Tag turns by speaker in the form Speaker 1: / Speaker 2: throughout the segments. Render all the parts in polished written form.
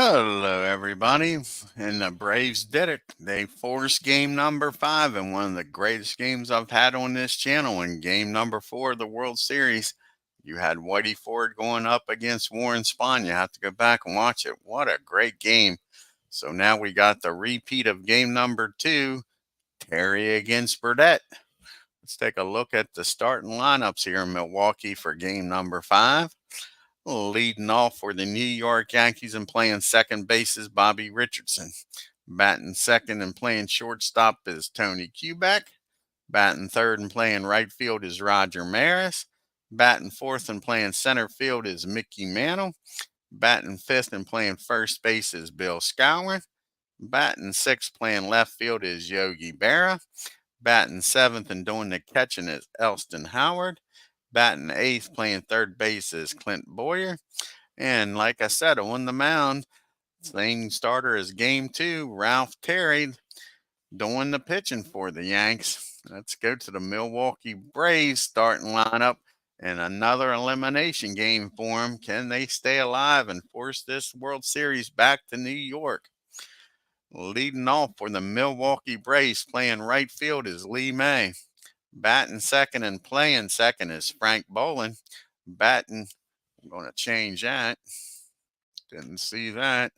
Speaker 1: Hello, everybody. And the Braves did it. They forced game number 5 in one of the greatest games I've had on this channel. In game number 4 of the World Series, you had Whitey Ford going up against Warren Spahn. You have to go back and watch it. What a great game. So now we got the repeat of game number 2, Terry against Burdette. Let's take a look at the starting lineups here in Milwaukee for game number 5. Leading off for the New York Yankees and playing second base is Bobby Richardson. Batting second and playing shortstop is Tony Kubek. Batting third and playing right field is Roger Maris. Batting fourth and playing center field is Mickey Mantle. Batting fifth and playing first base is Bill Skowron. Batting sixth playing left field is Yogi Berra. Batting seventh and doing the catching is Elston Howard. Batting eighth, playing third base is Clint Boyer. And like I said, on the mound, same starter as game 2, Ralph Terry, doing the pitching for the Yanks. Let's go to the Milwaukee Braves starting lineup and another elimination game for them. Can they stay alive and force this World Series back to New York? Leading off for the Milwaukee Braves, playing right field is Lee May. Batting second and playing second is Frank Boland. Batting, I'm going to change that. Didn't see that.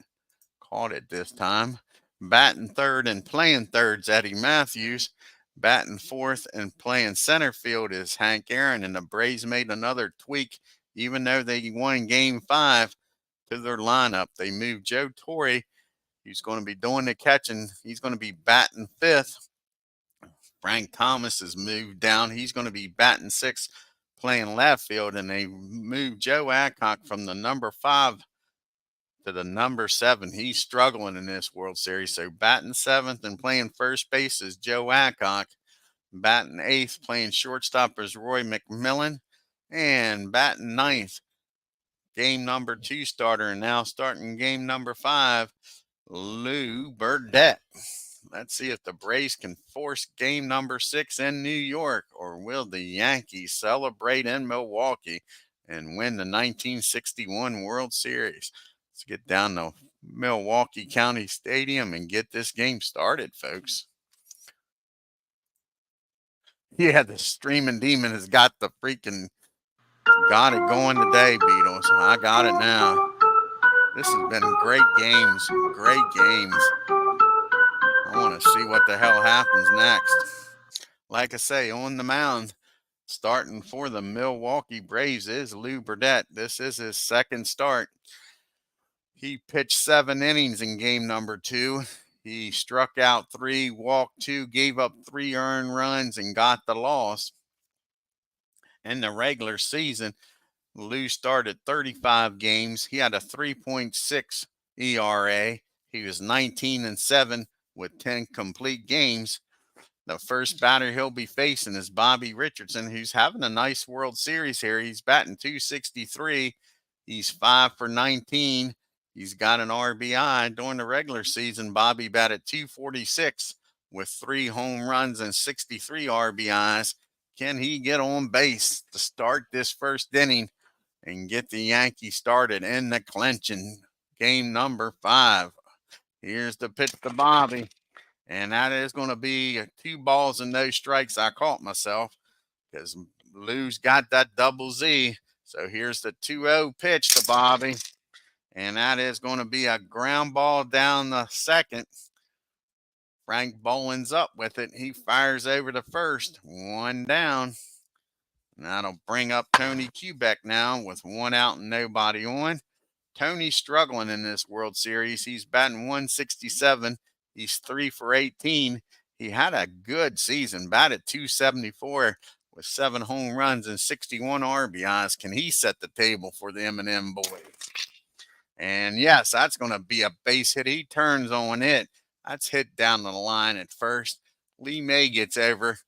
Speaker 1: Caught it this time. Batting third and playing third's Eddie Matthews. Batting fourth and playing center field is Hank Aaron. And the Braves made another tweak, even though they won game 5, to their lineup. They moved Joe Torre. He's going to be doing the catching. He's going to be batting fifth. Frank Thomas is moved down. He's going to be batting sixth, playing left field, and they moved Joe Adcock from the number 5 to the number 7. He's struggling in this World Series. So batting seventh and playing first base is Joe Adcock. Batting eighth, playing shortstop is Roy McMillan. And batting ninth, game number 2 starter, and now starting game number 5, Lou Burdette. Let's see if the Braves can force game number 6 in New York, or will the Yankees celebrate in Milwaukee and win the 1961 World Series? Let's get down to Milwaukee County Stadium and get this game started, folks. Yeah, the streaming demon has got it going today, Beatles. I got it now. This has been great games. I want to see what the hell happens next. Like I say, on the mound, starting for the Milwaukee Braves is Lou Burdette. This is his second start. He pitched 7 innings in game number 2. He struck out 3, walked 2, gave up 3 earned runs, and got the loss. In the regular season, Lou started 35 games. He had a 3.6 ERA. He was 19-7 with 10 complete games. The first batter he'll be facing is Bobby Richardson, who's having a nice World Series here. He's batting .263. He's 5 for 19. He's got an RBI. During the regular season, Bobby batted .246 with 3 home runs and 63 RBIs. Can he get on base to start this first inning and get the Yankees started in the clinching game number 5? Here's the pitch to Bobby, and that is going to be 2 balls and no strikes. I caught myself because Lou's got that double Z. So here's the 2-0 pitch to Bobby, and that is going to be a ground ball down the second. Frank Boland's up with it. He fires over to first. 1 down. That'll bring up Tony Kubek now with 1 out and nobody on. Tony's struggling in this World Series. He's batting .167. He's 3 for 18. He had a good season, batted .274 with 7 home runs and 61 RBIs. Can he set the table for the M&M boys? And yes, that's going to be a base hit. He turns on it. That's hit down the line at first. Lee May gets over,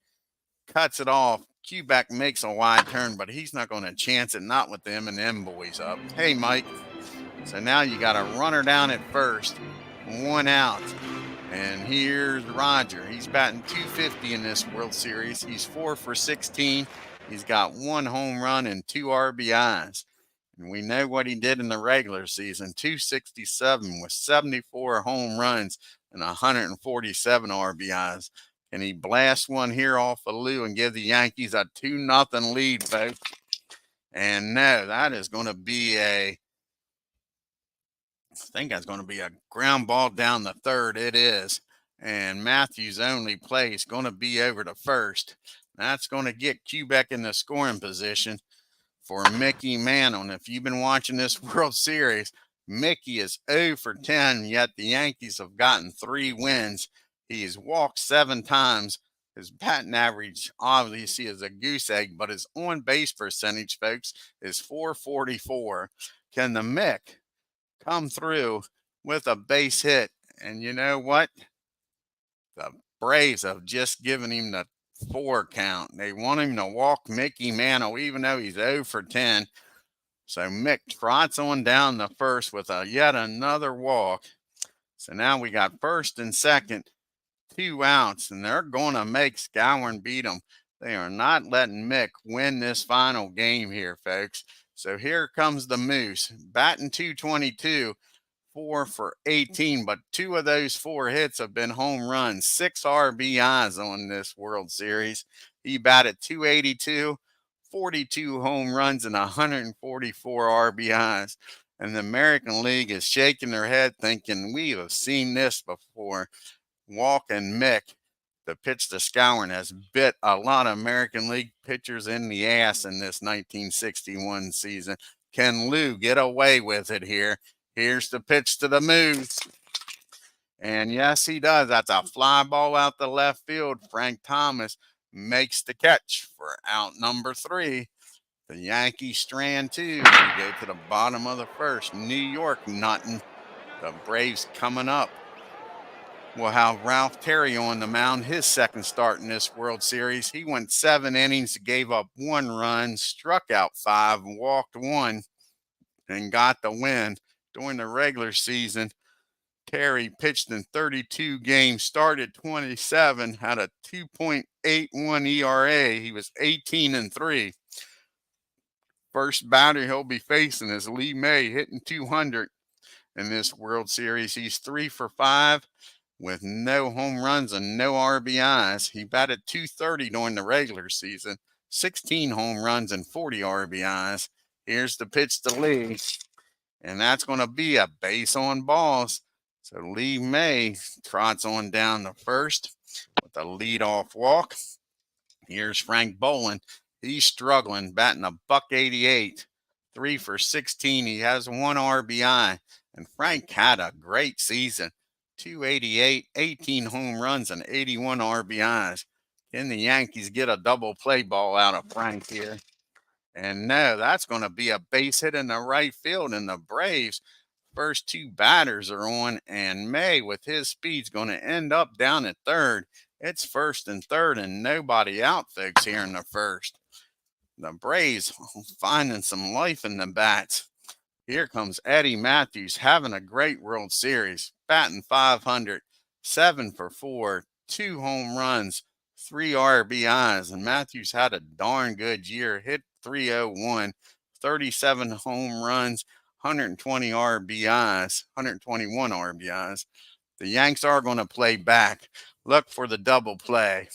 Speaker 1: cuts it off. Kubek makes a wide turn, but he's not going to chance it, not with the M&M boys up. Hey, Mike. So now you got a runner down at first, 1 out. And here's Roger. He's batting .250 in this World Series. He's 4 for 16. He's got 1 home run and 2 RBIs. And we know what he did in the regular season, 267 with 74 home runs and 147 RBIs. Can he blast one here off of Lou and give the Yankees a 2-0 lead, folks? And no, that is going to be I think that's going to be a ground ball down the third. It is. And Matthews' only play is going to be over to first. That's going to get Q back in the scoring position for Mickey Mantle. If you've been watching this World Series, Mickey is 0 for 10, yet the Yankees have gotten 3 wins. He's walked 7 times. His batting average, obviously, is a goose egg, but his on-base percentage, folks, is .444. Can the Mick come through with a base hit? And you know what? The Braves have just given him the 4 count. They want him to walk Mickey Mantle, even though he's 0 for 10. So Mick trots on down the first with yet another walk. So now we got first and second, 2 outs, and they're going to make Skowron beat them. They are not letting Mick win this final game here, folks. So here comes the Moose, batting .222. 4 for 18, but 2 of those 4 hits have been home runs, 6 RBIs on this World Series. He batted .282, 42 home runs, and 144 RBIs. And the American League is shaking their head thinking, we have seen this before. Walking Mick, the pitch to Skowron, has bit a lot of American League pitchers in the ass in this 1961 season. Can Lou get away with it here? Here's the pitch to the Moose. And yes, he does. That's a fly ball out the left field. Frank Thomas makes the catch for out number 3. The Yankees strand 2. We go to the bottom of the first. New York nothing. The Braves coming up. We'll have Ralph Terry on the mound, his second start in this World Series. He went 7 innings, gave up 1 run, struck out 5, walked 1, and got the win. During the regular season, Terry pitched in 32 games, started 27, had a 2.81 ERA. He was 18-3. First batter he'll be facing is Lee May, hitting .200 in this World Series. He's 3 for 5 with no home runs and no RBIs. He batted .230 during the regular season, 16 home runs and 40 RBIs. Here's the pitch to Lee. And that's going to be a base on balls. So Lee May trots on down the first with a leadoff walk. Here's Frank Boland. He's struggling, batting .188, 3 for 16. He has 1 RBI. And Frank had a great season, 288, 18 home runs, and 81 RBIs. Can the Yankees get a double play ball out of Frank here? And no, that's going to be a base hit in the right field. And the Braves, first 2 batters are on. And May, with his speed, is going to end up down at third. It's first and third and nobody out, folks, here in the first. The Braves finding some life in the bats. Here comes Eddie Matthews having a great World Series. Batting .500, 7 for 4, 2 home runs, 3 RBIs. And Matthews had a darn good year. Hit .301, 37 home runs, 120 RBIs, 121 RBIs. The Yanks are going to play back. Look for the double play.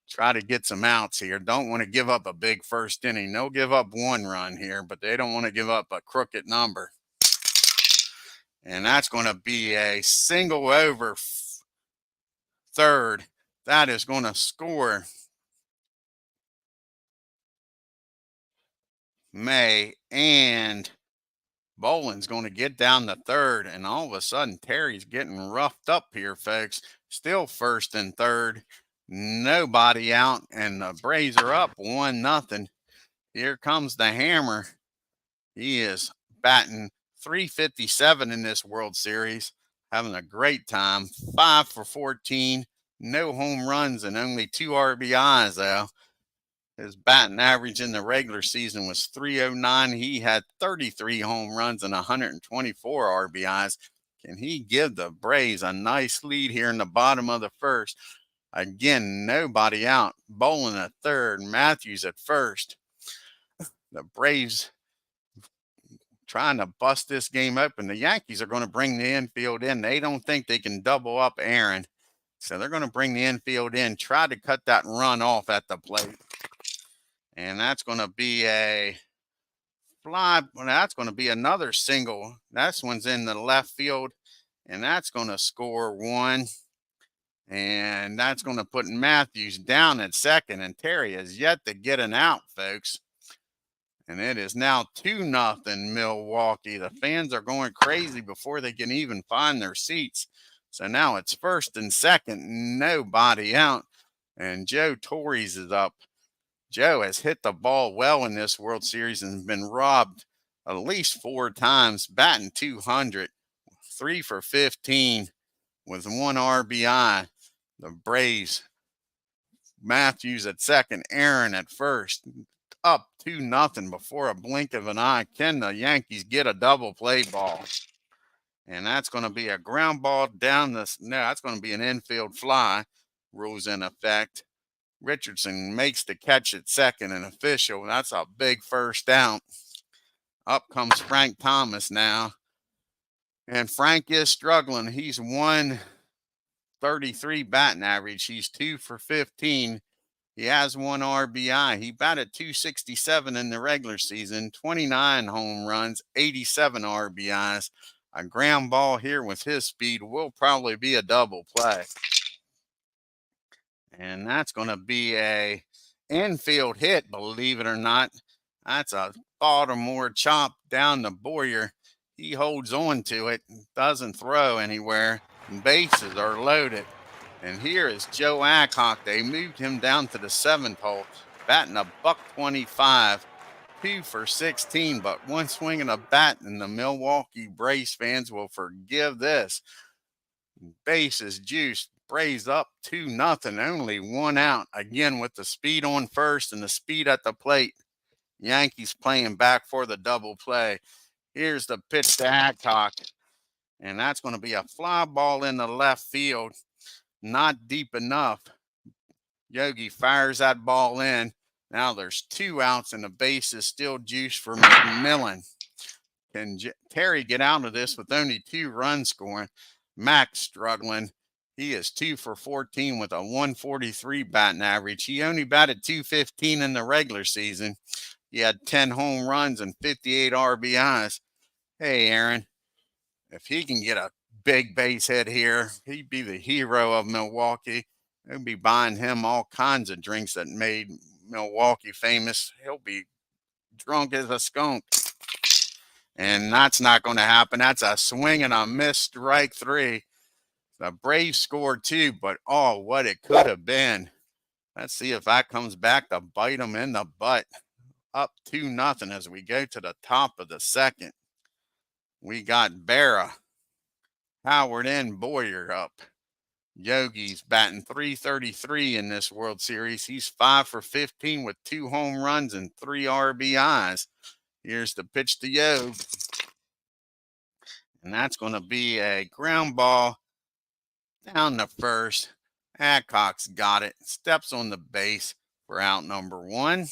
Speaker 1: Try to get some outs here. Don't want to give up a big first inning. They'll give up 1 run here, but they don't want to give up a crooked number. And that's going to be a single over third. That is going to score May, and Boland's going to get down the third, and all of a sudden Terry's getting roughed up here, folks. Still first and third, nobody out, and the Braves are up 1-0. Here comes the hammer. He is batting .357 in this World Series, having a great time. 5 for 14, no home runs and only 2 RBIs though. His batting average in the regular season was .309. He had 33 home runs and 124 RBIs. Can he give the Braves a nice lead here in the bottom of the first? Again, nobody out. Boland at third, Matthews at first. The Braves trying to bust this game open. The Yankees are going to bring the infield in. They don't think they can double up Aaron. So they're going to bring the infield in, try to cut that run off at the plate. And that's going to be a fly. Well, that's going to be another single. This one's in the left field, and that's going to score one. And that's going to put Matthews down at second. And Terry has yet to get an out, folks. And it is now 2-0 Milwaukee. The fans are going crazy before they can even find their seats. So now it's first and second, nobody out. And Joe Torres is up. Joe has hit the ball well in this World Series and been robbed at least 4 times, batting .200, 3 for 15 with 1 RBI. The Braves, Matthews at second, Aaron at first, up 2-0 before a blink of an eye. Can the Yankees get a double play ball? And that's going to be a ground ball down this. No, that's going to be an infield fly. Rules in effect. Richardson makes the catch at second, and official. That's a big first out. Up comes Frank Thomas now. And Frank is struggling. He's 133 batting average. He's 2 for 15. He has 1 RBI. He batted .267 in the regular season, 29 home runs, 87 RBIs. A ground ball here with his speed will probably be a double play. And that's going to be a infield hit, believe it or not. That's a Baltimore chop down to Boyer. He holds on to it, doesn't throw anywhere. Bases are loaded. And here is Joe Adcock. They moved him down to the 7th hole, batting a $125. 2 for 16, but one swing and a bat, and the Milwaukee Braves fans will forgive this. Bases juiced. Braves up 2-0, only 1 out. Again with the speed on first and the speed at the plate. Yankees playing back for the double play. Here's the pitch to Adcock, and that's going to be a fly ball in the left field. Not deep enough. Yogi fires that ball in. Now there's 2 outs and the base is still juiced for McMillan. Can Terry get out of this with only 2 runs scoring? Max struggling. He is 2 for 14 with a 143 batting average. He only batted .215 in the regular season. He had 10 home runs and 58 RBIs. Hey, Aaron, if he can get a big base hit here, he'd be the hero of Milwaukee. They'll be buying him all kinds of drinks that made Milwaukee famous. He'll be drunk as a skunk. And that's not going to happen. That's a swing and a miss, strike 3. The Braves scored 2, but oh, what it could have been. Let's see if that comes back to bite them in the butt. Up 2-0 as we go to the top of the second. We got Berra, Howard, and Boyer up. Yogi's batting .333 in this World Series. He's 5 for 15 with 2 home runs and 3 RBIs. Here's the pitch to Yogi. And that's going to be a ground ball down the first. Adcock's got it. Steps on the base for out number 1.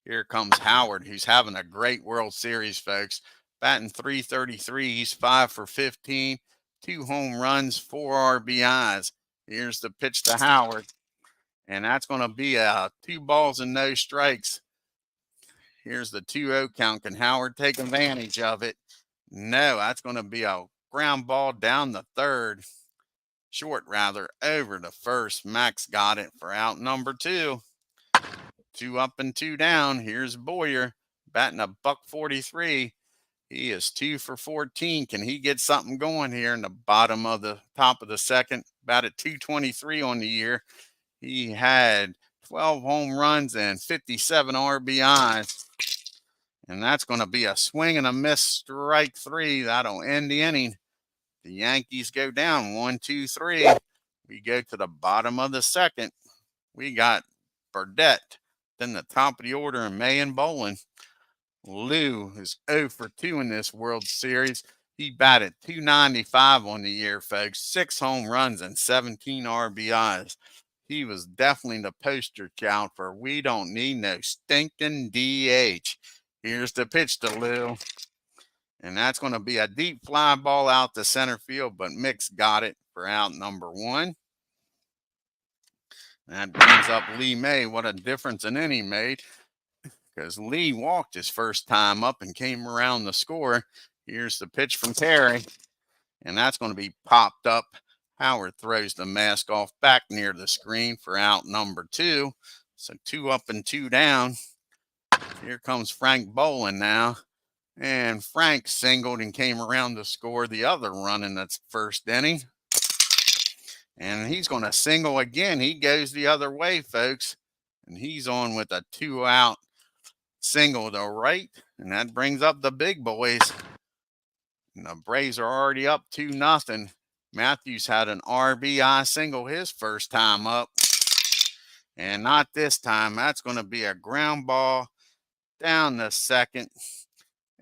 Speaker 1: Here comes Howard, who's having a great World Series, folks. Batting .333. He's 5 for 15. 2 home runs, 4 RBIs. Here's the pitch to Howard. And that's going to be a 2 balls and no strikes. Here's the 2-0 count. Can Howard take advantage of it? No, that's going to be a ground ball down the third. Short, rather, over to first. Max got it for out number 2. 2 up and 2 down. Here's Boyer, batting a $143. He is 2 for 14. Can he get something going here in the bottom of the top of the second? Batted .223 on the year. He had 12 home runs and 57 RBIs. And that's going to be a swing and a miss, strike 3. That'll end the inning. The Yankees go down 1-2-3. We go to the bottom of the second. We got Burdette. Then the top of the order in May and Bolin. Lou is 0 for 2 in this World Series. He batted .295 on the year, folks. 6 home runs and 17 RBIs. He was definitely the poster child for we don't need no stinking DH. Here's the pitch to Lou. And that's going to be a deep fly ball out to center field, but Mick's got it for out number 1. That brings up Lee May. What a difference an inning made, because Lee walked his first time up and came around the score. Here's the pitch from Terry, and that's going to be popped up. Howard throws the mask off back near the screen for out number 2. So 2 up and 2 down. Here comes Frank Bolin now. And Frank singled and came around to score the other run in that first inning. And he's going to single again. He goes the other way, folks. And he's on with a 2-out single to right. And that brings up the big boys. And the Braves are already up 2-0. Matthews had an RBI single his first time up. And not this time. That's going to be a ground ball down the second.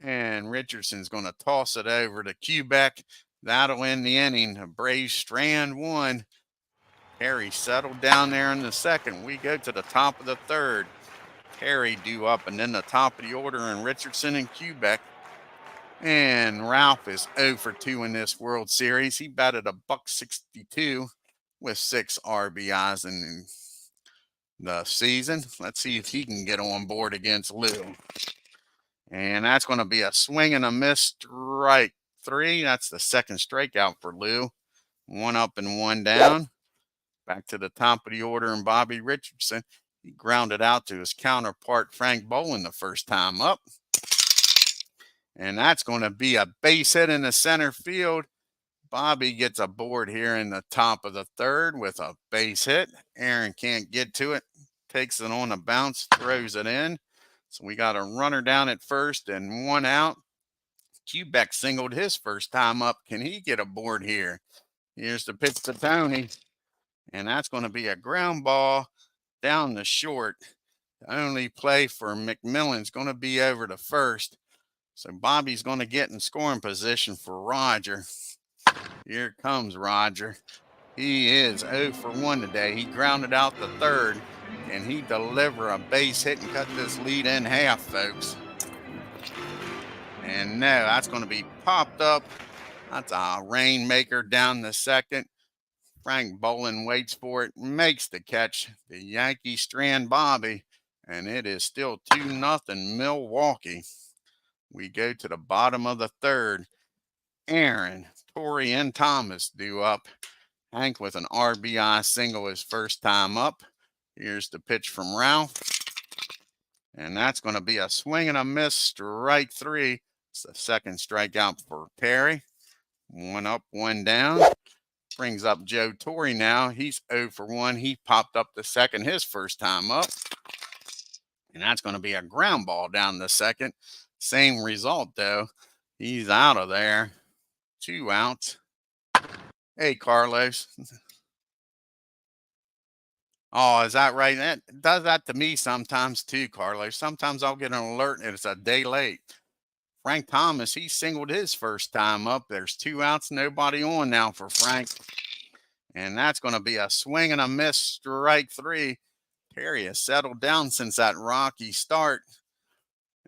Speaker 1: And Richardson's going to toss it over to Quebec. That'll end the inning. The Braves strand 1. Harry settled down there in the second. We go to the top of the third. Harry due up, and then the top of the order, and Richardson and Quebec. And Ralph is 0 for 2 in this World Series. He batted a .162 with 6 RBIs in the season. Let's see if he can get on board against Lou. And that's going to be a swing and a miss, strike 3. That's the second strikeout for Lou. 1 up and 1 down. Back to the top of the order, and Bobby Richardson. He grounded out to his counterpart, Frank Bolin, the first time up. And that's going to be a base hit in the center field. Bobby gets aboard here in the top of the third with a base hit. Aaron can't get to it. Takes it on a bounce, throws it in. So we got a runner down at first and 1 out. Quebec singled his first time up. Can he get aboard here? Here's the pitch to Tony. And that's going to be a ground ball down the short. The only play for McMillan's going to be over to first. So Bobby's going to get in scoring position for Roger. Here comes Roger. He is 0 for 1 today. He grounded out the third. Can he deliver a base hit and cut this lead in half, folks? And no, that's going to be popped up. That's a rainmaker down the second. Frank Bolin waits for it, makes the catch. The Yankees strand Bobby, and it is still 2-0 Milwaukee. We go to the bottom of the third. Aaron, Torrey, and Thomas due up. Hank with an RBI single his first time up. Here's the pitch from Ralph. And that's going to be a swing and a miss, strike 3. It's the second strikeout for Perry. 1 up, 1 down. Brings up Joe Torrey now. He's 0 for 1. He popped up the second his first time up. And that's going to be a ground ball down the second. Same result, though. He's out of there. 2 outs. Hey, Carlos. Oh, is that right? That does that to me sometimes, too, Carlos. Sometimes I'll get an alert and it's a day late. Frank Thomas, he singled his first time up. There's 2 outs, nobody on now for Frank. And that's going to be a swing and a miss, strike 3. Perry has settled down since that rocky start.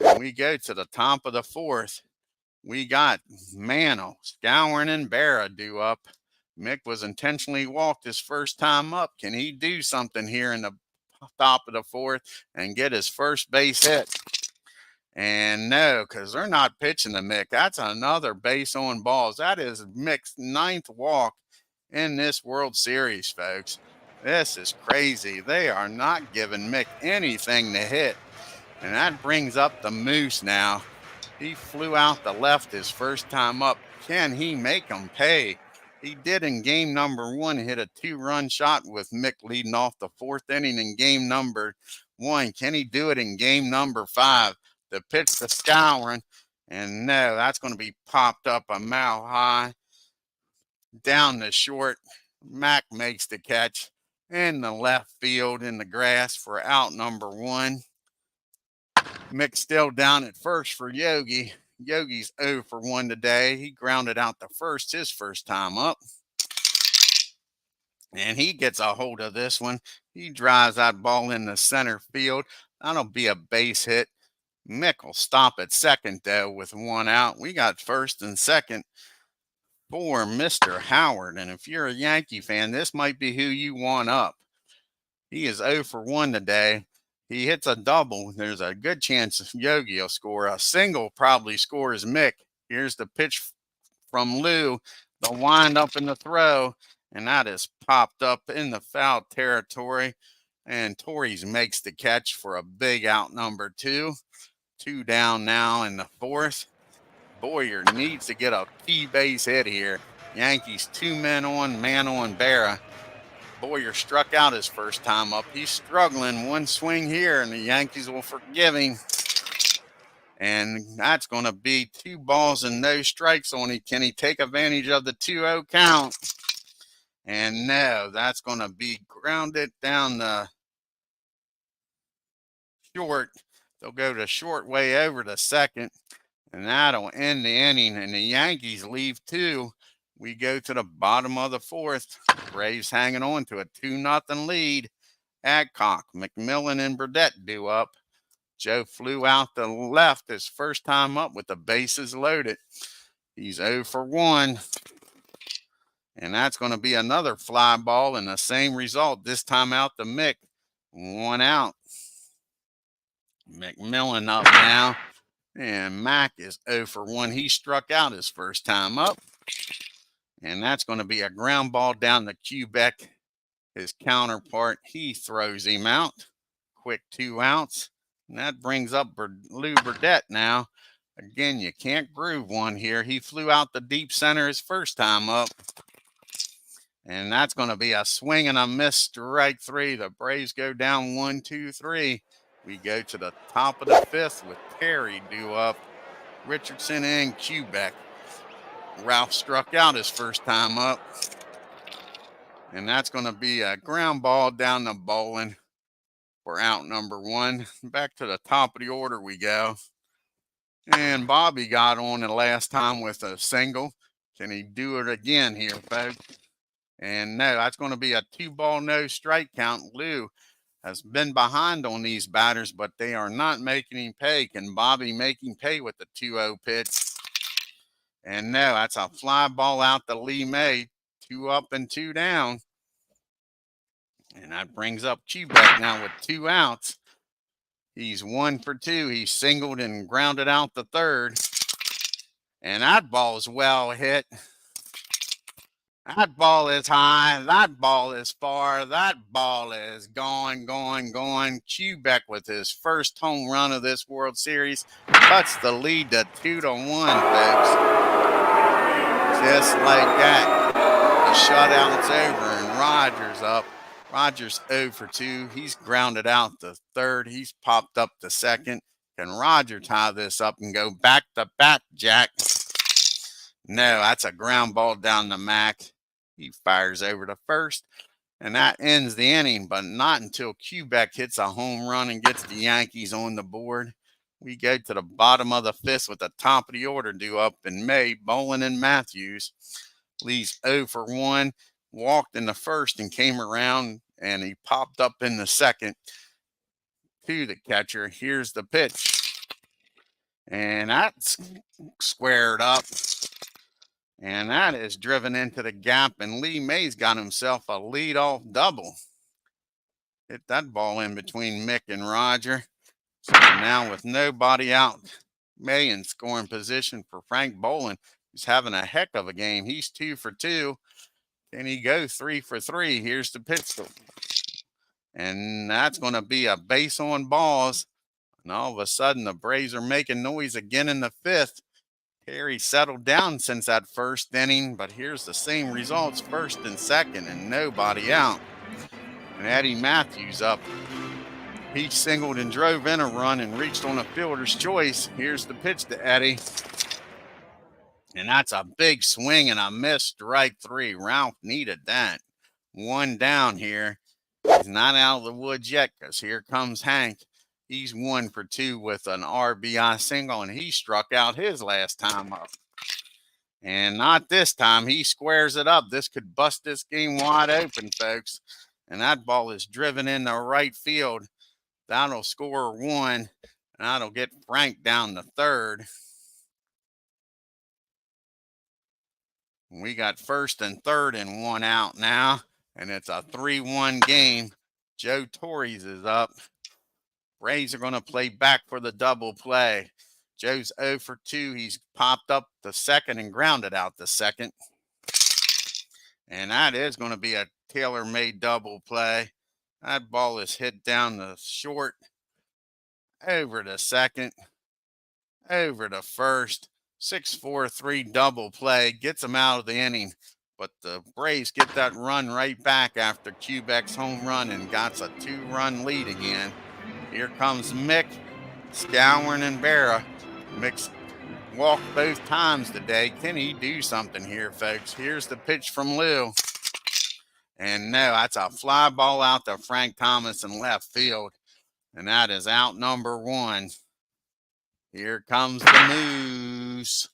Speaker 1: And we go to the top of the fourth. We got Mano, Scourin, and Barra due up. Mick was intentionally walked his first time up. Can he do something here in the top of the fourth and get his first base hit? And no, because they're not pitching to Mick. That's another base on balls. That is Mick's 9th walk in this World Series, folks. This is crazy. They are not giving Mick anything to hit. And that brings up the Moose now. He flew out the left his first time up. Can he make him pay? He did in game number 1, hit a 2-run shot with Mick leading off the 4th inning in game number 1. Can he do it in game number 5? The pitch to Scourin, and no, that's going to be popped up a mile high down the short. Mac makes the catch in the left field in the grass for out number 1. Mick's still down at first for Yogi. Yogi's 0 for 1 today. He grounded out the first his first time up. And he gets a hold of this one. He drives that ball in the center field. That'll be a base hit. Mick will stop at second, though, with one out. We got first and second for Mr. Howard. And if you're a Yankee fan, this might be who you want up. He is 0 for 1 today. He hits a double. There's a good chance Yogi will score. A single probably scores Mick. Here's the pitch from Lou. The wind up in the throw. And that is popped up in the foul territory. And Torres makes the catch for a big out number 2. 2 down now in the fourth. Boyer needs to get a key base hit here. Yankees 2 men on, man on Berra. Boyer struck out his first time up. He's struggling. One swing here, and the Yankees will forgive him. And that's going to be 2 balls and no strikes on him. Can he take advantage of the 2-0 count? And no, that's going to be grounded down the short. They'll go the short way over to second. And that'll end the inning. And the Yankees leave 2. We go to the bottom of the fourth. Braves hanging on to a 2-0 lead. Adcock, McMillan, and Burdette due up. Joe flew out the left his first time up with the bases loaded. He's 0 for 1. And that's going to be another fly ball and the same result. This time out to Mick. 1 out. McMillan up now. And Mack is 0 for 1. He struck out his first time up. And that's going to be a ground ball down to Quebec. His counterpart, he throws him out. Quick 2 outs. And that brings up Lou Burdette now. Again, you can't groove one here. He flew out the deep center his first time up. And that's going to be a swing and a miss, strike 3. The Braves go down 1, 2, 3. We go to the top of the fifth with Perry due up, Richardson, and Quebec. Ralph struck out his first time up. And that's going to be a ground ball down the bowling for out number 1. Back to the top of the order we go. And Bobby got on the last time with a single. Can he do it again here, folks? And no, that's going to be a 2-ball no strike count. Lou has been behind on these batters, but they are not making him pay. Can Bobby make him pay with the 2-0 pitch? And no, that's a fly ball out to Lee May. 2 up and 2 down. And that brings up Quebec now with 2 outs. He's 1 for 2. He singled and grounded out the third. And that ball is well hit. That ball is high. That ball is far. That ball is going. Quebec with his first home run of this World Series cuts the lead to 2-1, folks. Just like that. The shutout's over and Rogers up. Rogers 0 for 2. He's grounded out the third. He's popped up the second. Can Roger tie this up and go back to back, Jack? No, that's a ground ball down the Mac. He fires over to first, and that ends the inning, but not until Quebec hits a home run and gets the Yankees on the board. We go to the bottom of the fifth with the top of the order due up in May. Bolin and Matthews. Lee's 0 for 1. Walked in the first and came around, and he popped up in the second to the catcher. Here's the pitch. And that's squared up. And that is driven into the gap, and Lee May's got himself a leadoff double. Hit that ball in between Mick and Roger. So now with nobody out, May in scoring position for Frank Bolin, who's having a heck of a game. He's 2 for 2. Can he go 3 for 3? Here's the pitch. And that's going to be a base on balls. And all of a sudden, the Braves are making noise again in the fifth. Perry settled down since that first inning, but here's the same results, first and second, and nobody out. And Eddie Matthews up. He singled and drove in a run and reached on a fielder's choice. Here's the pitch to Eddie. And that's a big swing and a miss, strike 3. Ralph needed that. 1 down here. He's not out of the woods yet because here comes Hank. He's 1 for 2 with an RBI single, and he struck out his last time up. And not this time. He squares it up. This could bust this game wide open, folks. And that ball is driven into right field. That'll score 1. And that'll get Frank down to third. We got first and third and one out now, and it's a 3-1 game. Joe Torres is up. Braves are going to play back for the double play. Joe's 0 for 2. He's popped up the second and grounded out the second. And that is going to be a tailor-made double play. That ball is hit down the short, over to second, over to first. 6-4-3 double play gets them out of the inning. But the Braves get that run right back after Quebec's home run and got a 2-run lead again. Here comes Mick, Scourin, and Berra. Mick's walked both times today. Can he do something here, folks? Here's the pitch from Lou. And no, that's a fly ball out to Frank Thomas in left field. And that is out number 1. Here comes the Moose.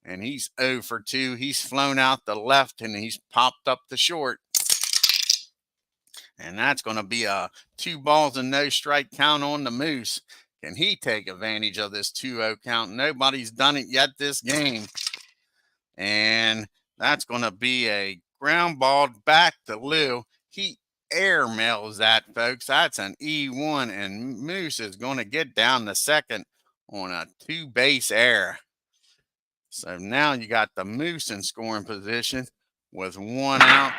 Speaker 1: And he's 0 for 2. He's flown out the left and he's popped up the short. And that's going to be a 2 balls and no strike count on the Moose. Can he take advantage of this 2-0 count? Nobody's done it yet this game. And that's going to be a ground ball back to Lou. He airmails that, folks. That's an E1, and Moose is going to get down to second on a 2-base error. So now you got the Moose in scoring position with 1 out.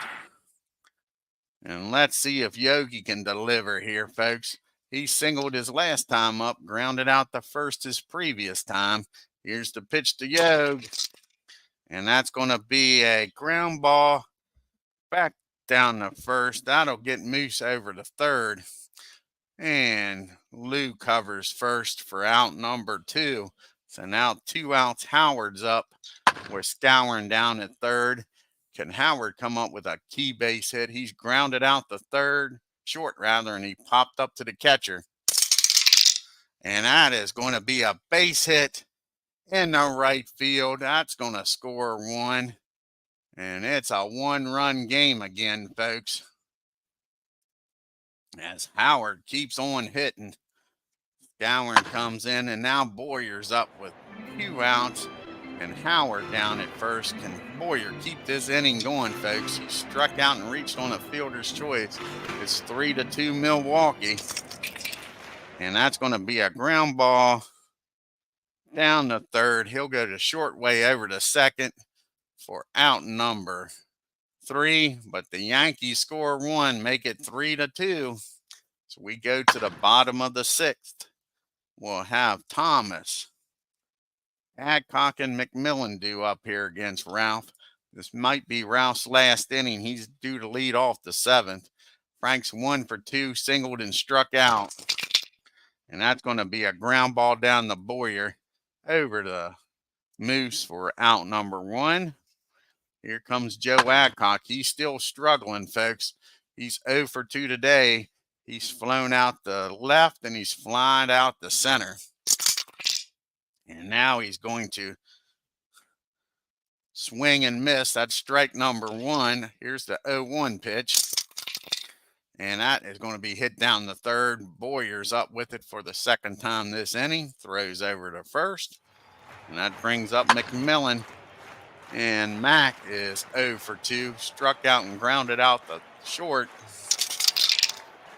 Speaker 1: And let's see if Yogi can deliver here, folks. He singled his last time up, grounded out the first his previous time. Here's the pitch to Yogi. And that's going to be a ground ball back down to first. That'll get Moose over to third. And Lou covers first for out number 2. So now 2 outs. Howard's up. We're scouring down at third. Can Howard come up with a key base hit? He's grounded out the third, short rather, and he popped up to the catcher. And that is going to be a base hit in the right field. That's going to score 1. And it's a 1-run game again, folks. As Howard keeps on hitting. Scourin comes in, and now Boyer's up with 2 outs. And Howard down at first. Can Boyer keep this inning going, folks? He struck out and reached on a fielder's choice. It's 3-2 Milwaukee. And that's going to be a ground ball down to third. He'll go to short way over to second for out number 3. But the Yankees score 1, make it 3-2. So we go to the bottom of the 6th. We'll have Thomas, Adcock, and McMillan due up here against Ralph. This might be Ralph's last inning. He's due to lead off the 7th. Frank's 1 for 2, singled and struck out. And that's going to be a ground ball down the Boyer over to Moose for out number 1. Here comes Joe Adcock. He's still struggling, folks. He's 0 for 2 today. He's flown out the left and he's flying out the center. And now he's going to swing and miss. That's strike number 1. Here's the 0-1 pitch. And that is going to be hit down the third. Boyer's up with it for the 2nd time this inning. Throws over to first. And that brings up McMillan. And Mack is 0 for 2. Struck out and grounded out the short.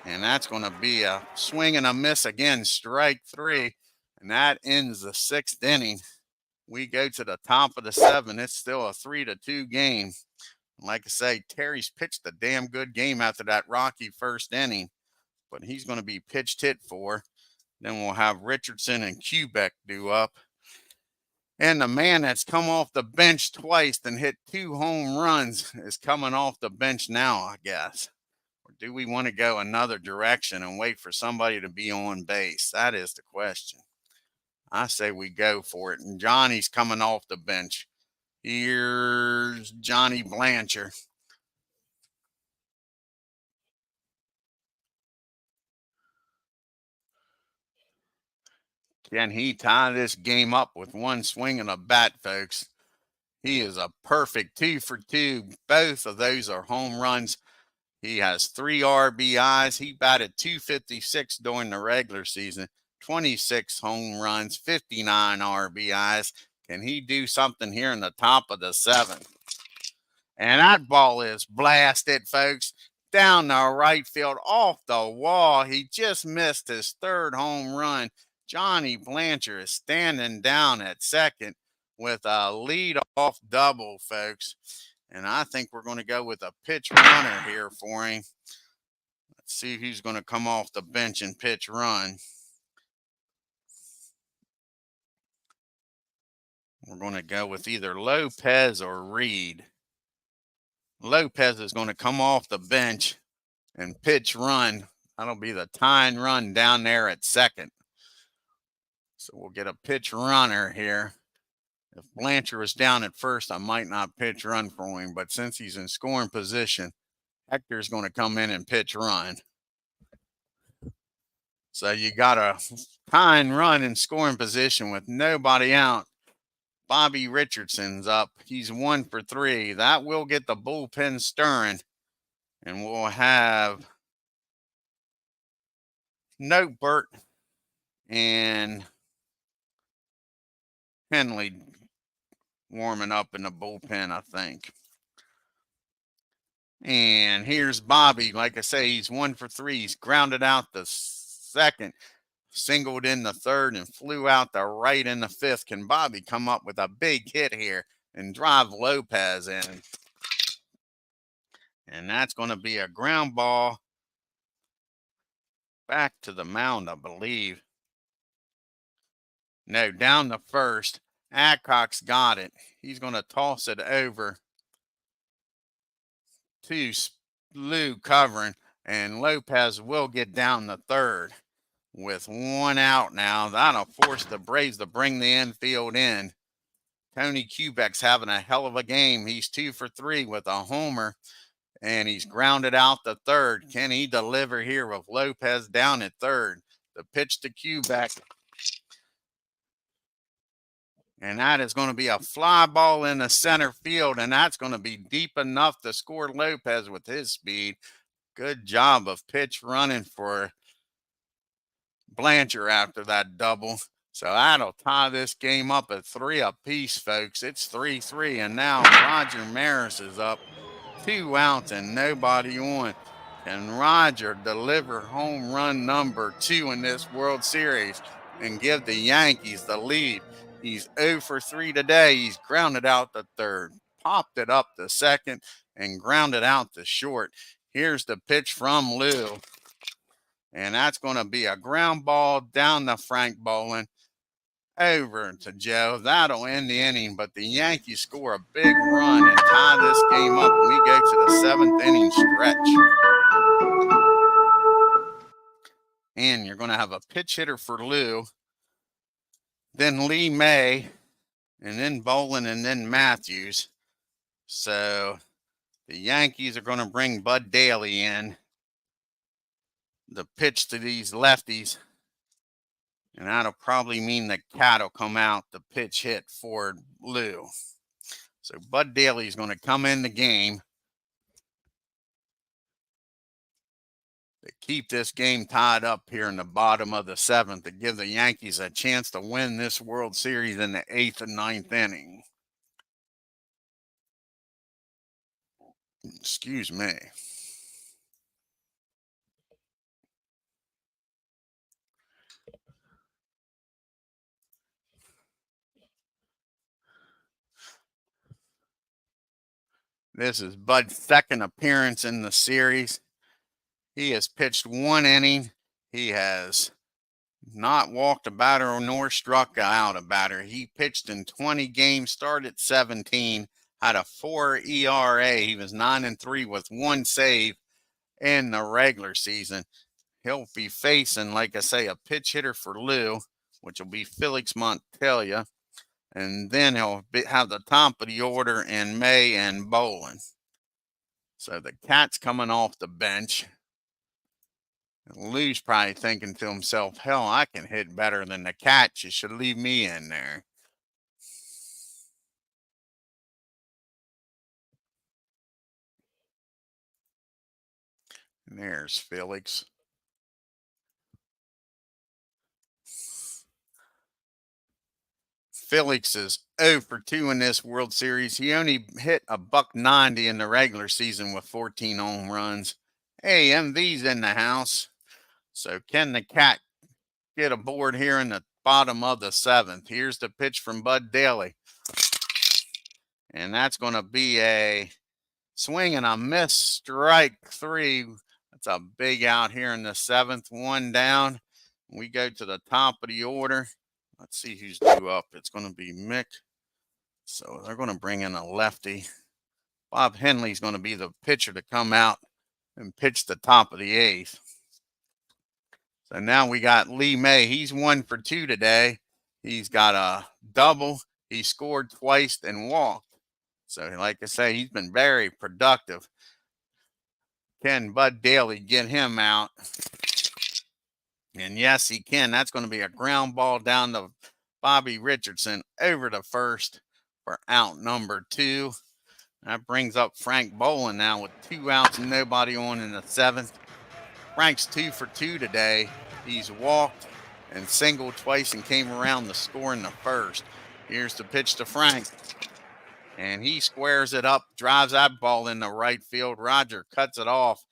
Speaker 1: And that's going to be a swing and a miss again. Strike 3. And that ends the 6th inning. We go to the top of the 7th. It's still a 3-2 game. Like I say, Terry's pitched a damn good game after that rocky first inning. But he's going to be pitched hit for. Then we'll have Richardson and Quebec due up. And the man that's come off the bench twice and hit 2 home runs is coming off the bench now, I guess. Or do we want to go another direction and wait for somebody to be on base? That is the question. I say we go for it. And Johnny's coming off the bench. Here's Johnny Blanchard. Can he tie this game up with 1 swing and a bat, folks? He is a perfect 2 for 2. Both of those are home runs. He has 3 RBIs. He batted .256 during the regular season, 26 home runs, 59 RBIs. Can he do something here in the top of the 7th? And that ball is blasted, folks, down the right field off the wall. He just missed his 3rd home run. Johnny Blanchard is standing down at second with a lead-off double, folks. And I think we're going to go with a pitch runner here for him. Let's see who's going to come off the bench and pitch run. We're going to go with either Lopez or Reed. Lopez is going to come off the bench and pitch run. That'll be the tying run down there at second. So we'll get a pitch runner here. If Blanchard was down at first, I might not pitch run for him. But since he's in scoring position, Hector's going to come in and pitch run. So you got a tying run in scoring position with nobody out. Bobby Richardson's up. He's 1 for 3. That will get the bullpen stirring. And we'll have Notebert and Henley warming up in the bullpen, I think. And here's Bobby. Like I say, he's 1 for 3. He's grounded out the 2nd, singled in the 3rd, and flew out the right in the 5th. Can Bobby come up with a big hit here and drive Lopez in? And that's going to be a ground ball back to the mound, I believe. No, down the 1st. Adcock's got it. He's going to toss it over to Lou covering, and Lopez will get down the 3rd with 1 out now. That'll force the Braves to bring the infield in. Tony Kubek's having a hell of a game. He's 2 for 3 with a homer, and he's grounded out the 3rd. Can he deliver here with Lopez down at 3rd? The pitch to Kubek. And that is going to be a fly ball in the center field, and that's going to be deep enough to score Lopez with his speed. Good job of pitch running for Blanchard after that double. So that'll tie this game up at 3 apiece, folks. It's 3-3, and now Roger Maris is up. 2 outs and nobody on. Can Roger deliver home run number 2 in this World Series and give the Yankees the lead? He's 0 for 3 today. He's grounded out the 3rd, popped it up the 2nd, and grounded out the short. Here's the pitch from Lou. And that's going to be a ground ball down to Frank Bolin, over to Joe. That'll end the inning, but the Yankees score a big run and tie this game up. We go to the 7th inning stretch. And you're going to have a pitch hitter for Lou, then Lee May, and then Bolin, and then Matthews. So the Yankees are going to bring Bud Daly in. The pitch to these lefties, and that'll probably mean the cat will come out the pitch hit for Lou. So Bud Daly is going to come in the game to keep this game tied up here in the bottom of the 7th, to give the Yankees a chance to win this World Series in the 8th and 9th inning. Excuse me. This is Bud's 2nd appearance in the series. He has pitched 1 inning. He has not walked a batter nor struck out a batter. He pitched in 20 games, started 17, had a 4 ERA. He was 9-3 with 1 save in the regular season. He'll be facing, like I say, a pitch hitter for Lou, which will be Felix Montelia. And then he'll have the top of the order in May and Bolin. So the cat's coming off the bench. Lou's probably thinking to himself, hell, I can hit better than the cat. You should leave me in there. And there's Felix. Felix is 0 for 2 in this World Series. He only hit a buck 90 in the regular season with 14 home runs. Hey, MV's in the house. So can the cat get aboard here in the bottom of the 7th? Here's the pitch from Bud Daly. And that's going to be a swing and a miss, strike 3. That's a big out here in the 7th. 1 down. We go to the top of the order. Let's see who's due up. It's going to be Mick. So they're going to bring in a lefty. Bob Henley's going to be the pitcher to come out and pitch the top of the 8th. So now we got Lee May. He's 1 for 2 today. He's got a double. He scored twice and walked. So like I say, he's been very productive. Can Bud Daly get him out? And yes, he can. That's going to be a ground ball down to Bobby Richardson over to first for out number 2. That brings up Frank Bolin now with 2 outs and nobody on in the 7th. Frank's 2 for 2 today. He's walked and singled twice and came around to score in the 1st. Here's the pitch to Frank. And he squares it up, drives that ball in the right field. Roger cuts it off,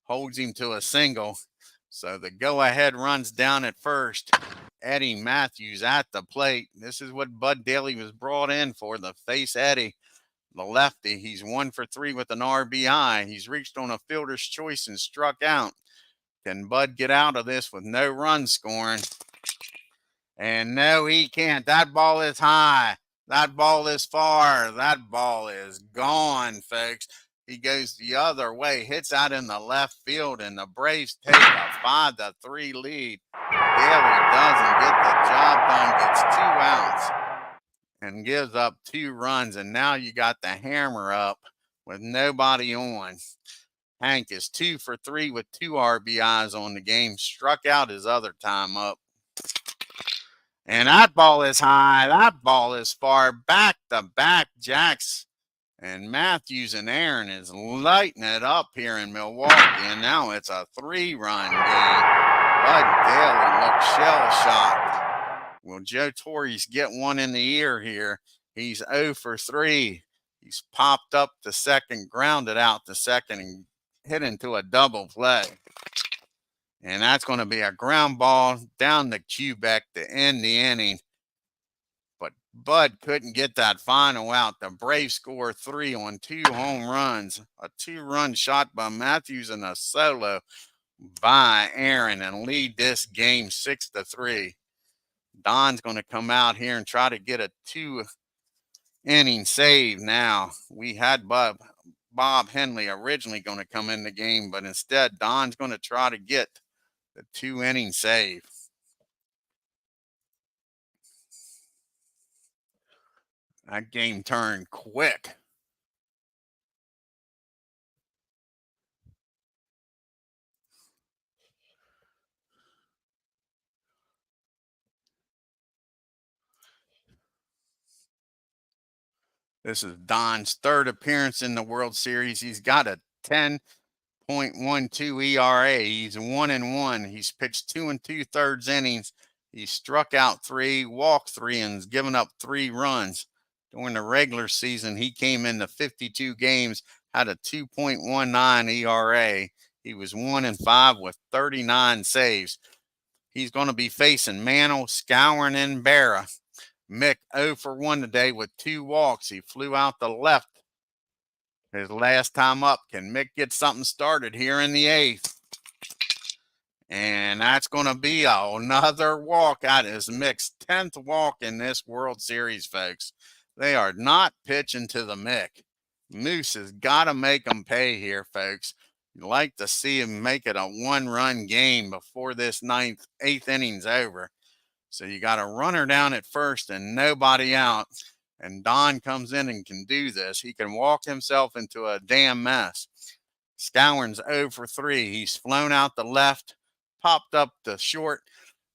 Speaker 1: holds him to a single. So the go-ahead runs down at first. Eddie Matthews at the plate. This is what Bud Daly was brought in for, the face Eddie, the lefty. He's 1 for 3 with an RBI. He's reached on a fielder's choice and struck out. Can Bud get out of this with no runs scoring? And no, he can't. That ball is high. That ball is far. That ball is gone, folks. He goes the other way, hits out in the left field, and the Braves take a 5-3 lead. Daly doesn't get the job done, gets 2 outs, and gives up 2 runs. And now you got the hammer up with nobody on. Hank is 2 for 3 with 2 RBIs on the game. Struck out his other time up. And that ball is high. That ball is far. Back-to-back jacks. And Matthews and Aaron is lighting it up here in Milwaukee. And now it's a 3-run game. Bud Daly looks shell-shocked. Will Joe Torres get one in the ear here? He's 0 for 3. He's popped up to second, grounded out to second, and hit into a double play. And that's going to be a ground ball down the Quebec to end the inning. But Bud couldn't get that final out. The Braves score 3 on 2 home runs. A 2-run shot by Matthews and a solo by Aaron and lead this game 6-3. Don's going to come out here and try to get a 2-inning save now. We had Bob Henley originally going to come in the game, but instead Don's going to try to get the 2-inning save. That game turned quick. This is Don's 3rd appearance in the World Series. He's got a 10.12 ERA. He's 1-1. He's pitched 2 2/3 innings. He struck out 3, walked 3, and has given up 3 runs. During the regular season, he came into 52 games, had a 2.19 ERA. He was 1-5 with 39 saves. He's going to be facing Mantle, Skowron, and Berra. Mick 0 for 1 today with 2 walks. He flew out the left his last time up. Can Mick get something started here in the 8th? And that's going to be another walk. That is Mick's 10th walk in this World Series, folks. They are not pitching to the Mick. Moose has got to make them pay here, folks. You'd like to see him make it a 1-run game before this 8th inning's over. So you got a runner down at first and nobody out. And Don comes in and can do this. He can walk himself into a damn mess. Skowron's 0 for 3. He's flown out the left, popped up the short,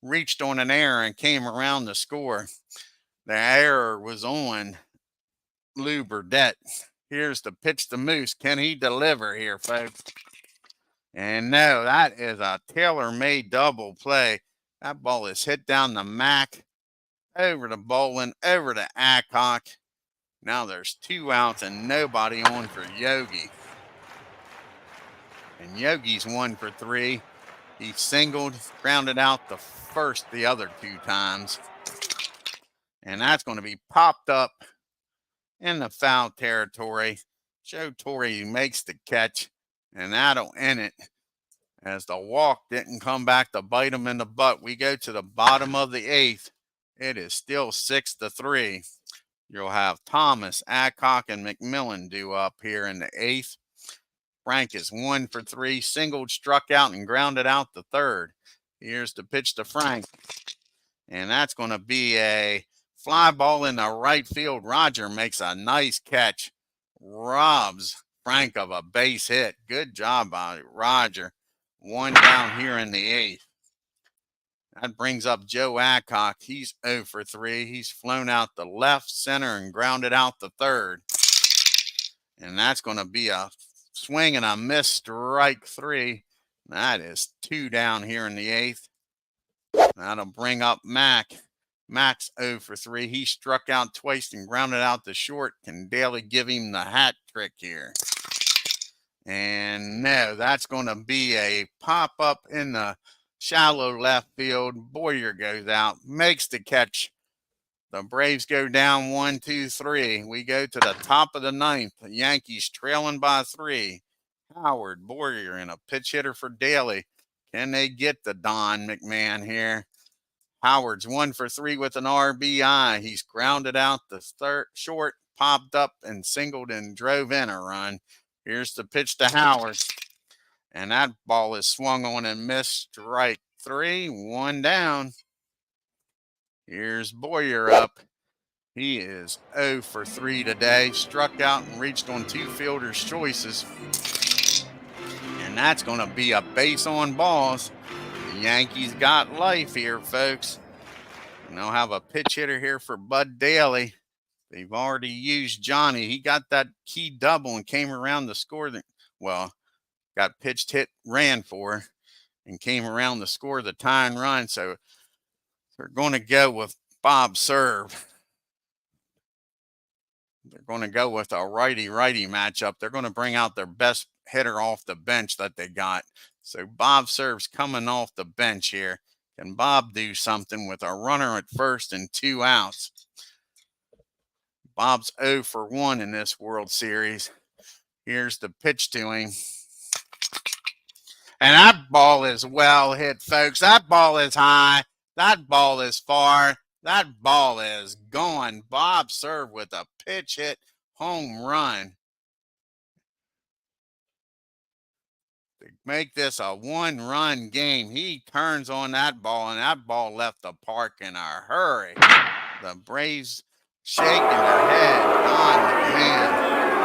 Speaker 1: reached on an error, and came around to score. The error was on Lou Burdette. Here's the pitch to Moose. Can he deliver here, folks? And no, that is a tailor-made double play. That ball is hit down the MAC over to Bolin, over to Adcock. Now there's 2 outs and nobody on for Yogi. And Yogi's 1 for 3. He singled, grounded out the other 2 times. And that's going to be popped up in the foul territory. Joe Torre makes the catch, and that'll end it. As the walk didn't come back to bite him in the butt. We go to the bottom of the 8th. It is still 6-3. You'll have Thomas, Adcock, and McMillan due up here in the 8th. Frank is 1 for 3, singled, struck out, and grounded out the 3rd. Here's the pitch to Frank. And that's going to be a fly ball in the right field. Roger makes a nice catch. Robs Frank of a base hit. Good job by Roger. 1 down here in the 8th. That brings up Joe Adcock. He's 0 for 3. He's flown out the left, center, and grounded out the 3rd. And that's going to be a swing and a miss, strike 3. That is 2 down here in the 8th. That'll bring up Mac. Mac's 0 for 3. He struck out twice and grounded out the short. Can Daly give him the hat trick here? And no, that's going to be a pop-up in the shallow left field. Boyer goes out, makes the catch. The Braves go down 1-2-3. We go to the top of the 9th. The Yankees trailing by 3. Howard, Boyer, and a pitch hitter for Daly. Can they get the Don McMahon here? Howard's 1 for 3 with an RBI. He's grounded out the short, popped up and singled and drove in a run. Here's the pitch to Howard. And that ball is swung on and missed, strike 3, 1 down. Here's Boyer up. He is 0 for 3 today. Struck out and reached on 2 fielders' choices. And that's going to be a base on balls. The Yankees got life here, folks. And they'll have a pitch hitter here for Bud Daly. They've already used Johnny. He got that key double and came around to score. Got pitched, hit, ran for, and came around to score the tying run. So they're going to go with Bob Serve. They're going to go with a righty-righty matchup. They're going to bring out their best hitter off the bench that they got. So Bob Serve's coming off the bench here. Can Bob do something with a runner at first and 2 outs? Bob's 0 for 1 in this World Series. Here's the pitch to him. And that ball is well hit, folks. That ball is high. That ball is far. That ball is gone. Bob Serve with a pitch hit home run to make this a 1-run game. He turns on that ball, and that ball left the park in a hurry. The Braves shaking their head. Don McMahon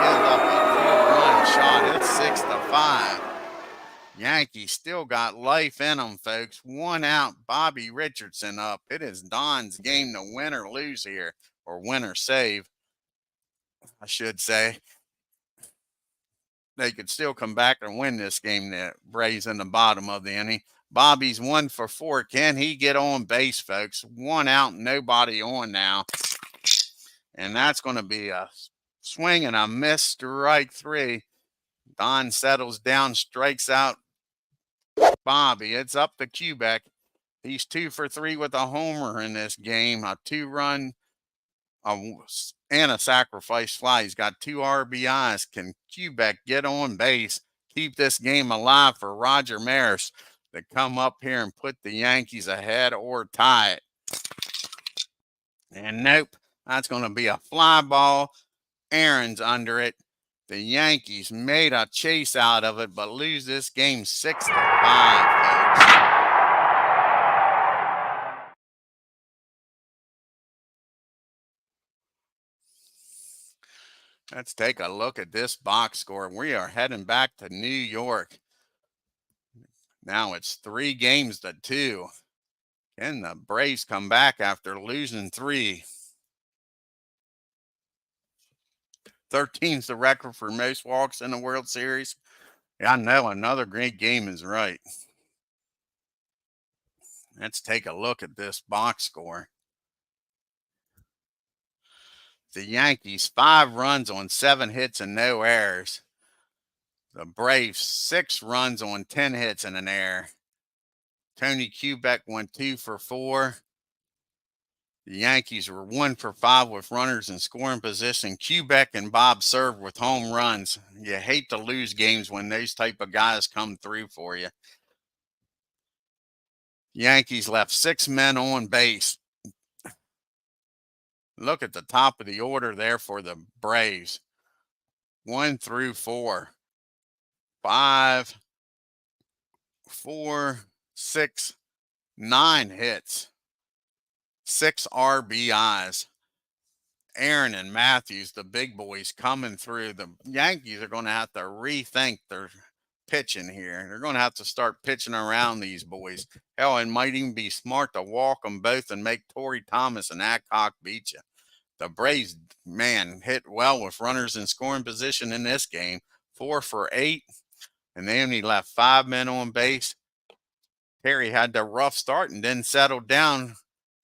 Speaker 1: gives up a 2-run shot. It's 6-5. Yankees still got life in them, folks. 1 out, Bobby Richardson up. It is Don's game to win or lose here, or win or save, I should say. They could still come back and win this game. The Braves in the bottom of the inning. Bobby's 1 for 4. Can he get on base, folks? 1 out, nobody on now. And that's going to be a swing and a miss, strike 3. Don settles down, strikes out Bobby. It's up to Quebec. He's 2 for 3 with a homer in this game. A 2-run and a sacrifice fly. He's got 2 RBIs. Can Quebec get on base, keep this game alive for Roger Maris to come up here and put the Yankees ahead or tie it? And nope, that's going to be a fly ball. Aaron's under it. The Yankees made a chase out of it, but lose this game 6-5, folks. Let's take a look at this box score. We are heading back to New York. Now it's 3-2. Can the Braves come back after losing 3? 13's the record for most walks in the World Series. Yeah, I know another great game is right. Let's take a look at this box score. The Yankees 5 runs on 7 hits and no errors. The Braves 6 runs on 10 hits and an error. Tony Kubek went 2 for 4. The Yankees were 1 for 5 with runners in scoring position. Kubek and Bob served with home runs. You hate to lose games when those type of guys come through for you. Yankees left 6 men on base. Look at the top of the order there for the Braves. 1 through 4. 5, 4, 6, 9 hits. 6 RBIs. Aaron and Matthews, the big boys coming through. The Yankees are going to have to rethink their pitching here. They're going to have to start pitching around these boys. Hell, it might even be smart to walk them both and make Torrey Thomas and Adcock beat you. The Braves, man, hit well with runners in scoring position in this game. 4 for 8, and they only left 5 men on base. Terry had the rough start and then settled down.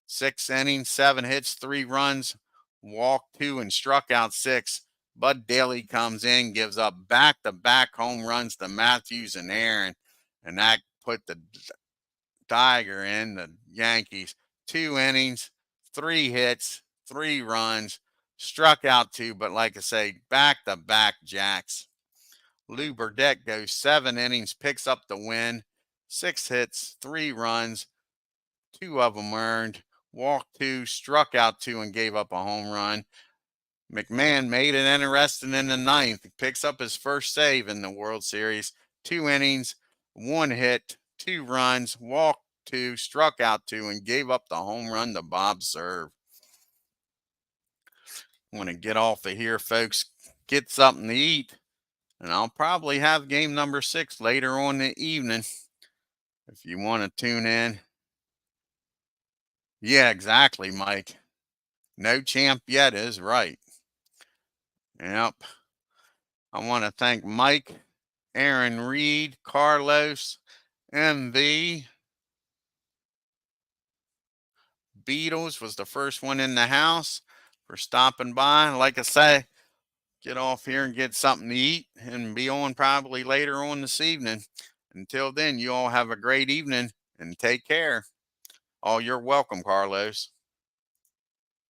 Speaker 1: 6 innings, 7 hits, 3 runs, walked 2 and struck out 6. Bud Daly comes in, gives up back-to-back home runs to Matthews and Aaron, and that put the dagger in the Yankees. 2 innings, 3 hits, 3 runs, struck out 2, but like I say, back-to-back jacks. Lou Burdette goes 7 innings, picks up the win, 6 hits, 3 runs, 2 of them earned, walked 2, struck out 2, and gave up a home run. McMahon made it interesting in the 9th. He picks up his first save in the World Series. 2 innings, 1 hit, 2 runs, walked 2, struck out 2, and gave up the home run to Bob Serve. I want to get off of here, folks. Get something to eat. And I'll probably have game number 6 later on in the evening if you want to tune in. Yeah, exactly, Mike. No champ yet is right. Yep. I want to thank Mike, Aaron Reed, Carlos, MV. Beatles was the first one in the house for stopping by. Like I say, get off here and get something to eat and be on probably later on this evening. Until then, you all have a great evening and take care. Oh, you're welcome, Carlos.